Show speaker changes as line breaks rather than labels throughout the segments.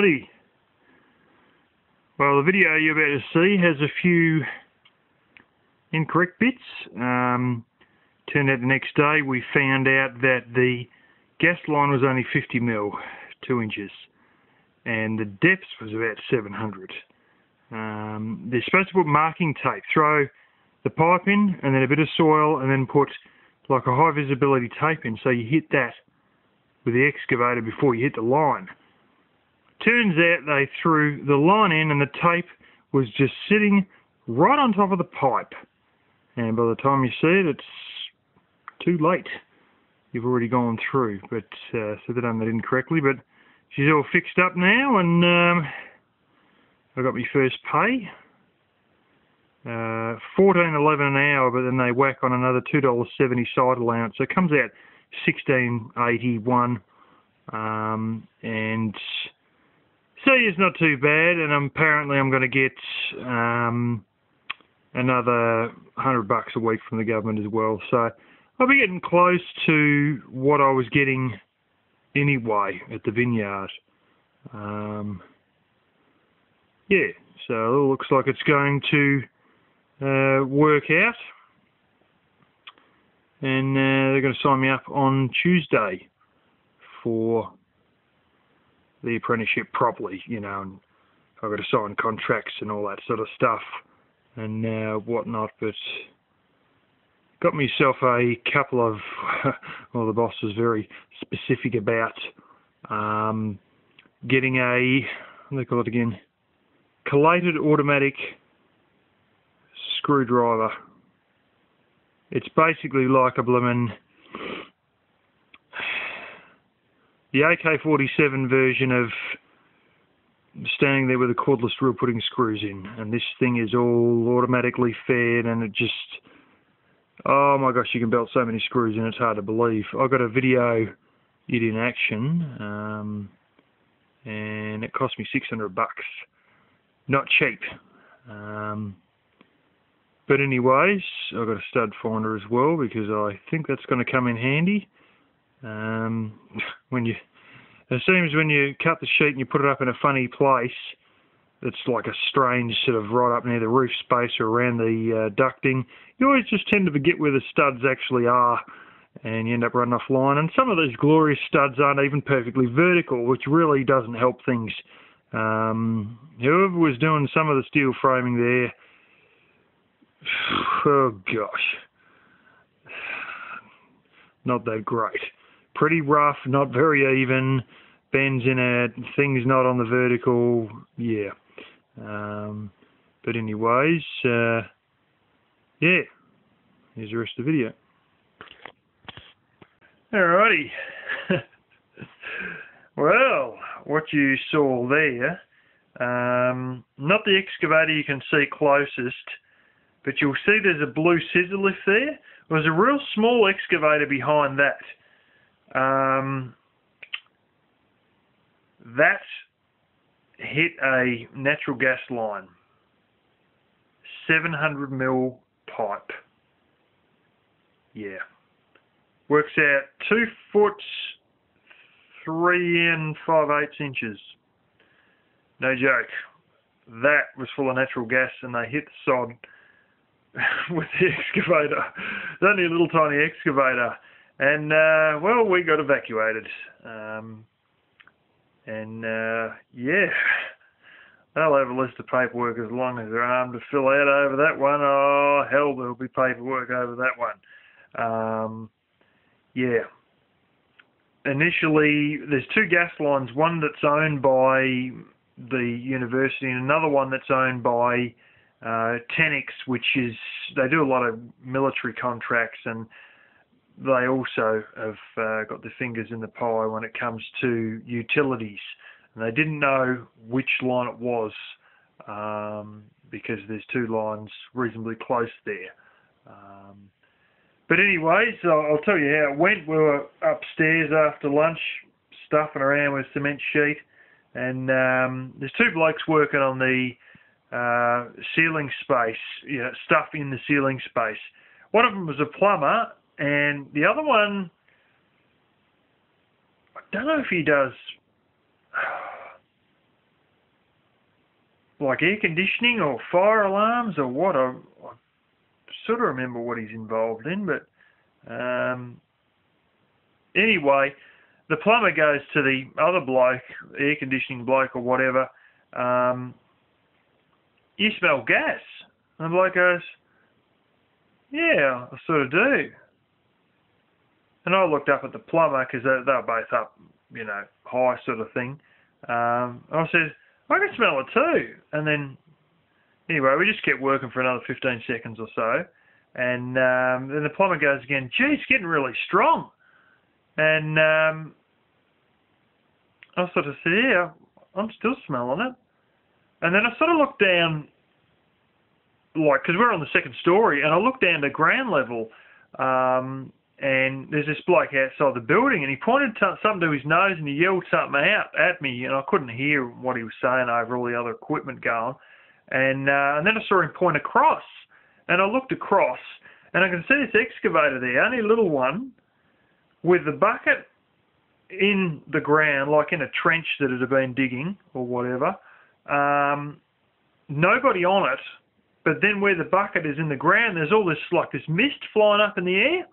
Alrighty. Well, the video you're about to see has a few incorrect bits. Turned out the next day we found out that the gas line was only 50 mil, 2 inches, and the depth was about 700. They're supposed to put marking tape, throw the pipe in and then a bit of soil and then put like a high visibility tape in, so you hit that with the excavator before you hit the line. Turns out they threw the line in and the tape was just sitting right on top of the pipe, and by the time you see it, it's too late. You've already gone through. But so they done that incorrectly, but she's all fixed up now, and I got my first pay, $14.11 an hour, but then they whack on another $2.70 side allowance, so it comes out $16.81, and so it's not too bad. And apparently I'm going to get another $100 a week from the government as well, so I'll be getting close to what I was getting anyway at the vineyard. Yeah, so it looks like it's going to work out, and they're going to sign me up on Tuesday for the apprenticeship properly, you know, and I've got to sign contracts and all that sort of stuff and whatnot. But got myself a couple of, well, the boss was very specific about getting a, what do they call it again, collated automatic screwdriver. It's basically like a bloomin' the AK-47 version of standing there with a cordless drill putting screws in, and this thing is all automatically fed, and it just, oh my gosh, you can belt so many screws in, it's hard to believe. I got a video it in action, and it cost me $600. Not cheap. But anyways, I've got a stud finder as well, because I think that's going to come in handy. It seems when you cut the sheet and you put it up in a funny place, it's like a strange sort of right up near the roof space or around the ducting, you always just tend to forget where the studs actually are, and you end up running offline. And some of these glorious studs aren't even perfectly vertical, which really doesn't help things. Whoever was doing some of the steel framing there, oh gosh, not that great. Pretty rough, not very even, bends in it, things not on the vertical, yeah. But anyways, yeah, here's the rest of the video. Alrighty. Well, what you saw there, not the excavator you can see closest, but you'll see there's a blue scissor lift there. There was a real small excavator behind that. That hit a natural gas line, 700 mil pipe. Yeah, works out 2 foot 3 5/8 inches. No joke. That was full of natural gas, and they hit the sod with the excavator. It's only a little tiny excavator. And, well, we got evacuated. Yeah, they'll have a list of paperwork as long as their arm to fill out over that one. Oh, hell, there'll be paperwork over that one. Yeah. Initially, there's 2 gas lines, one that's owned by the university and another one that's owned by Tenix, which is, they do a lot of military contracts, and they also have got their fingers in the pie when it comes to utilities. And they didn't know which line it was, because there's 2 lines reasonably close there. But anyways, I'll tell you how it went. We were upstairs after lunch, stuffing around with cement sheet, and there's 2 blokes working on the ceiling space, you know, stuff in the ceiling space. One of them was a plumber, and the other one, I don't know if he does, like air conditioning or fire alarms or what. I sort of remember what he's involved in, but anyway, the plumber goes to the other bloke, air conditioning bloke or whatever, you smell gas. And the bloke goes, yeah, I sort of do. And I looked up at the plumber, because they were both up, you know, high sort of thing. I said, I can smell it too. And then, anyway, we just kept working for another 15 seconds or so. And then the plumber goes again, gee, it's getting really strong. And I sort of said, yeah, I'm still smelling it. And then I sort of looked down, like, because we're on the second story, and I looked down to ground level, and there's this bloke outside the building, and he pointed something to his nose, and he yelled something out at me, and I couldn't hear what he was saying over all the other equipment going. And then I saw him point across, and I looked across, and I can see this excavator there, only a little one, with the bucket in the ground, like in a trench that it had been digging or whatever. Nobody on it, but then where the bucket is in the ground, there's all this, like this mist flying up in the air.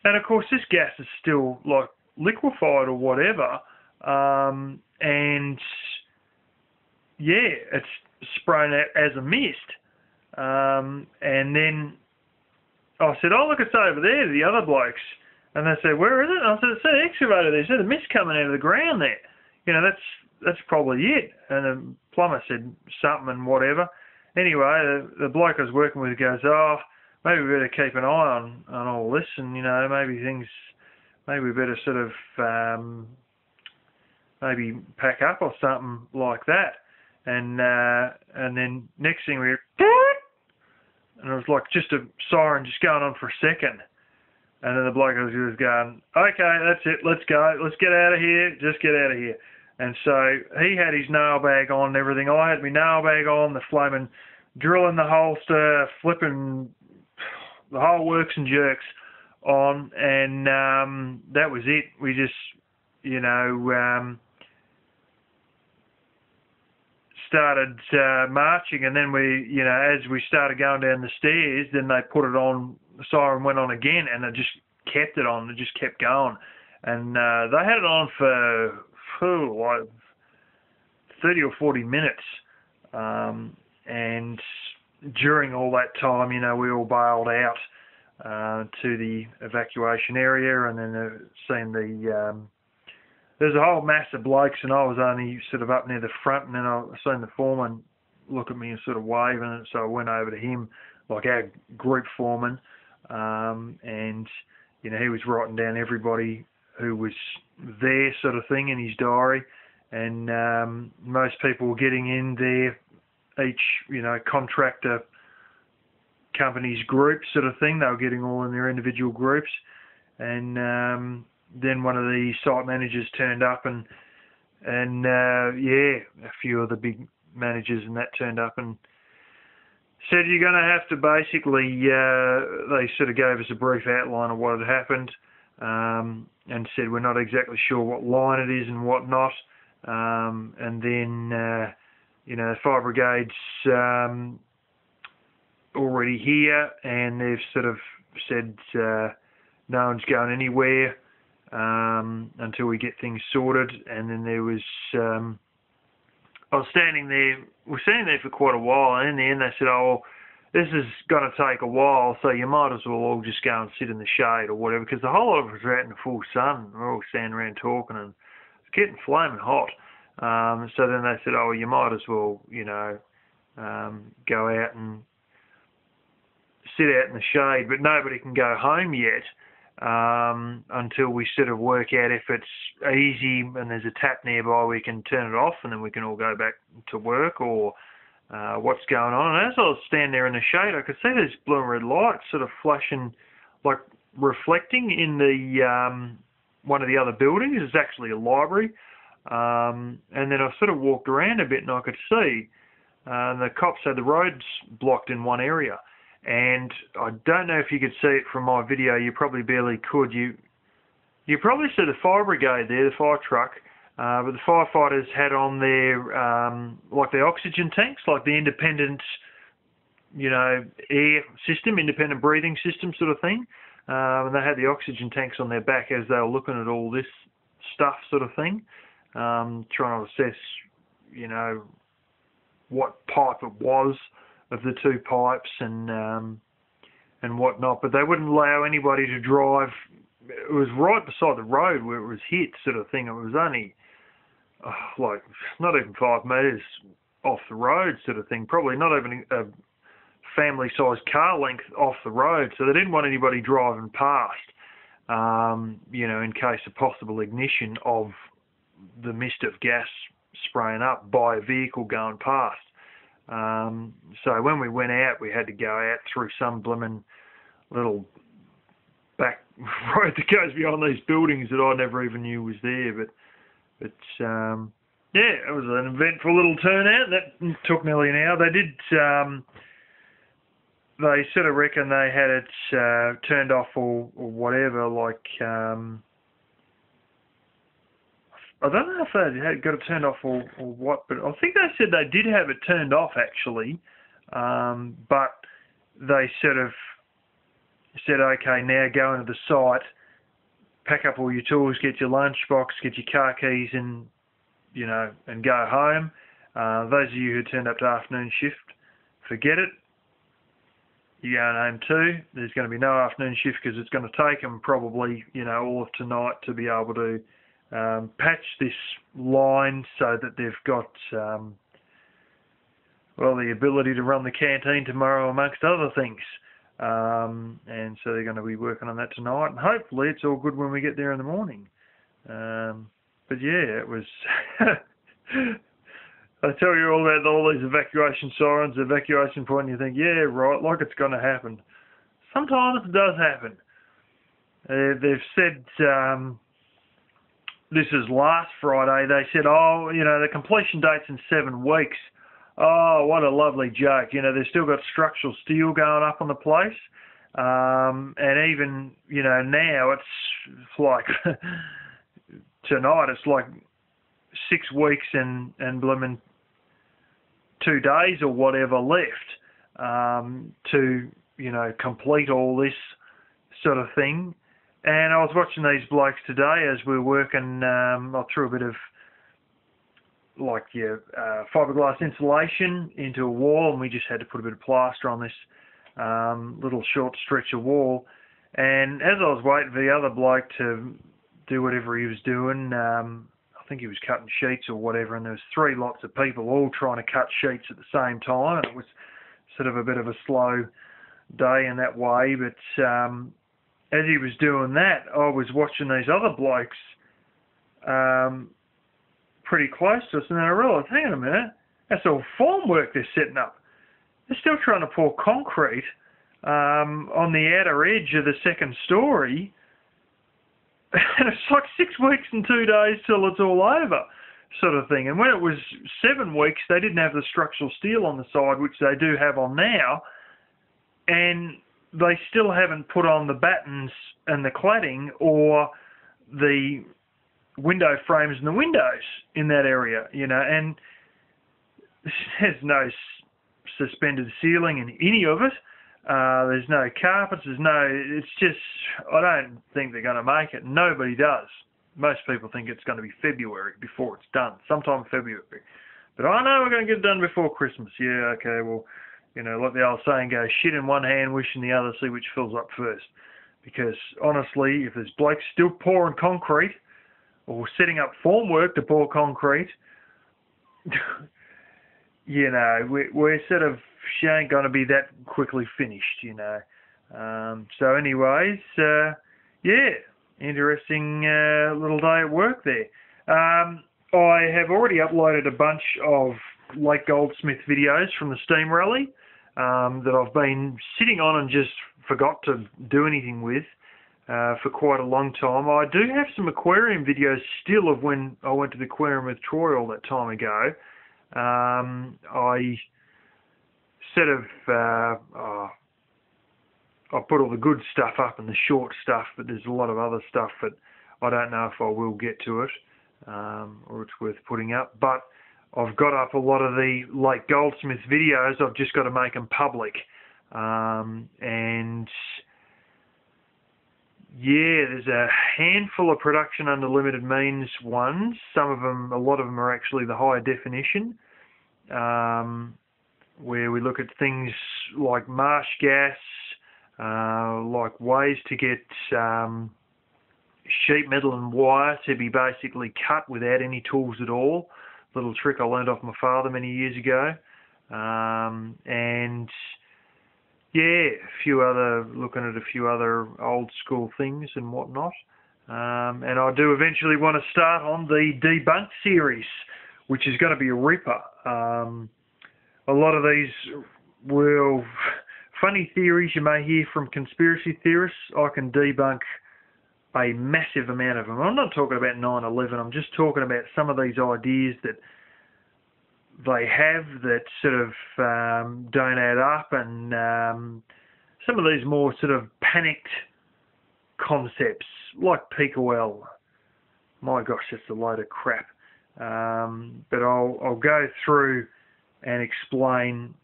And of course this gas is still like liquefied or whatever. And yeah, it's spraying out as a mist. And then I said, oh, look, it's over there to the other blokes. And they said, where is it? And I said, it's an excavator there. They said, the mist coming out of the ground there. You know, that's probably it. And the plumber said something and whatever. Anyway, the bloke I was working with goes, oh, maybe we better keep an eye on all this, and, you know, maybe we better sort of, maybe pack up or something like that. And then next thing we hear, and it was like just a siren just going on for a second. And then the bloke was just going, okay, that's it, let's go, let's get out of here, just get out of here. And so he had his nail bag on and everything. I had my nail bag on, the flaming drill in the holster, flipping the whole works and jerks on, and that was it. We just, you know, started marching, and then we, you know, as we started going down the stairs, then they put it on, the siren went on again, and it just kept it on, it just kept going. And they had it on for like 30 or 40 minutes, and during all that time, you know, we all bailed out to the evacuation area, and then seen there's a whole mass of blokes, and I was only sort of up near the front, and then I seen the foreman look at me and sort of waving, and so I went over to him, like our group foreman, and, you know, he was writing down everybody who was there, sort of thing, in his diary, and most people were getting in there, each, you know, contractor company's group sort of thing, they were getting all in their individual groups, and then one of the site managers turned up, and yeah, a few of the big managers and that turned up and said, you're going to have to basically, they sort of gave us a brief outline of what had happened, and said we're not exactly sure what line it is and what not, and then you know, the fire brigade's already here, and they've sort of said no one's going anywhere until we get things sorted. And then there was, I was standing there, we're standing there for quite a while, and in the end they said, oh, well, this is going to take a while, so you might as well all just go and sit in the shade or whatever, because the whole lot of us are out in the full sun, we're all standing around talking, and it's getting flaming hot. So then they said, oh, you might as well, you know, go out and sit out in the shade, but nobody can go home yet until we sort of work out if it's easy and there's a tap nearby we can turn it off and then we can all go back to work, or what's going on. And as I was standing there in the shade, I could see these blue and red lights sort of flashing, like reflecting in the one of the other buildings. It's actually a library. And then I sort of walked around a bit and I could see the cops had the roads blocked in one area. And I don't know if you could see it from my video, you probably barely could. You probably see the fire brigade there, the fire truck, But the firefighters had on their, like their oxygen tanks, like the independent, air system, independent breathing system sort of thing. And they had the oxygen tanks on their back as they were looking at all this stuff sort of thing, trying to assess, what pipe it was of the two pipes and whatnot. But they wouldn't allow anybody to drive. It was right beside the road where it was hit sort of thing. It was only, like, not even 5 metres off the road sort of thing. Probably not even a family-sized car length off the road. So they didn't want anybody driving past, in case of possible ignition of the mist of gas spraying up by a vehicle going past. So when we went out, we had to go out through some blimmin' little back road that goes beyond these buildings that I never even knew was there. But yeah, it was an eventful little turnout. That took nearly an hour. They did. They sort of reckon they had it turned off or whatever. Like, I don't know if they had got it turned off or what, but I think they said they did have it turned off actually. But they sort of said, okay, now go into the site, pack up all your tools, get your lunchbox, get your car keys, and and go home. Those of you who turned up to afternoon shift, forget it. You're going home too. There's going to be no afternoon shift because it's going to take them probably, all of tonight to be able to patch this line so that they've got, the ability to run the canteen tomorrow amongst other things. And so they're going to be working on that tonight. And hopefully it's all good when we get there in the morning. But yeah, it was... I tell you all about all these evacuation sirens, evacuation point, and you think, yeah, right, like it's going to happen. Sometimes it does happen. They've said, this is last Friday, they said, the completion date's in 7 weeks. Oh, what a lovely joke. They've still got structural steel going up on the place. And even, now it's like, tonight it's like 6 weeks and blooming 2 days or whatever left to complete all this sort of thing. And I was watching these blokes today as we were working. I threw a bit of fiberglass insulation into a wall, and we just had to put a bit of plaster on this little short stretch of wall. And as I was waiting for the other bloke to do whatever he was doing, I think he was cutting sheets or whatever, and there was 3 lots of people all trying to cut sheets at the same time, and it was sort of a bit of a slow day in that way. But as he was doing that, I was watching these other blokes pretty close to us, and then I realised, hang on a minute, that's all formwork they're setting up. They're still trying to pour concrete on the outer edge of the second story. And it's like 6 weeks and 2 days till it's all over, sort of thing. And when it was 7 weeks, they didn't have the structural steel on the side, which they do have on now. And they still haven't put on the battens and the cladding or the window frames and the windows in that area, And there's no suspended ceiling in any of it. There's no carpets, it's just, I don't think they're going to make it. Nobody does. Most people think it's going to be February before it's done, sometime February. But I know we're going to get it done before Christmas. Yeah, okay, well, like the old saying goes, shit in one hand, wish in the other, see which fills up first. Because honestly, if there's blokes still pouring concrete or setting up formwork to pour concrete, we're sort of, she ain't going to be that quickly finished, So anyways, yeah, interesting little day at work there. I have already uploaded a bunch of Lake Goldsmith videos from the steam rally that I've been sitting on and just forgot to do anything with for quite a long time. I do have some aquarium videos still of when I went to the aquarium with Troy all that time ago. I sort of, I put all the good stuff up and the short stuff, but there's a lot of other stuff that I don't know if I will get to it. or it's worth putting up. But I've got up a lot of the late Goldsmith videos. I've just got to make them public. And yeah, there's a handful of production under limited means ones. Some of them, a lot of them are actually the higher definition, where we look at things like marsh gas, like ways to get sheet metal and wire to be basically cut without any tools at all. Little trick I learned off my father many years ago. And yeah, looking at a few other old school things and whatnot. And I do eventually want to start on the debunk series, which is going to be a ripper. A lot of these, well, funny theories you may hear from conspiracy theorists, I can debunk a massive amount of them. I'm not talking about 9/11, I'm just talking about some of these ideas that they have that sort of don't add up, and some of these more sort of panicked concepts, like peak oil. My gosh, that's a load of crap. But I'll go through and explain,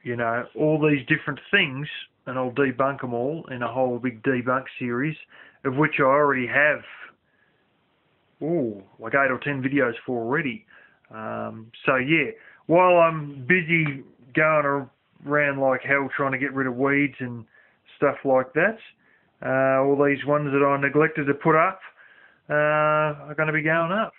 you know, all these different things, and I'll debunk them all in a whole big debunk series, of which I already have, like 8 or 10 videos for already. So yeah, while I'm busy going around like hell trying to get rid of weeds and stuff like that, all these ones that I neglected to put up are going to be going up.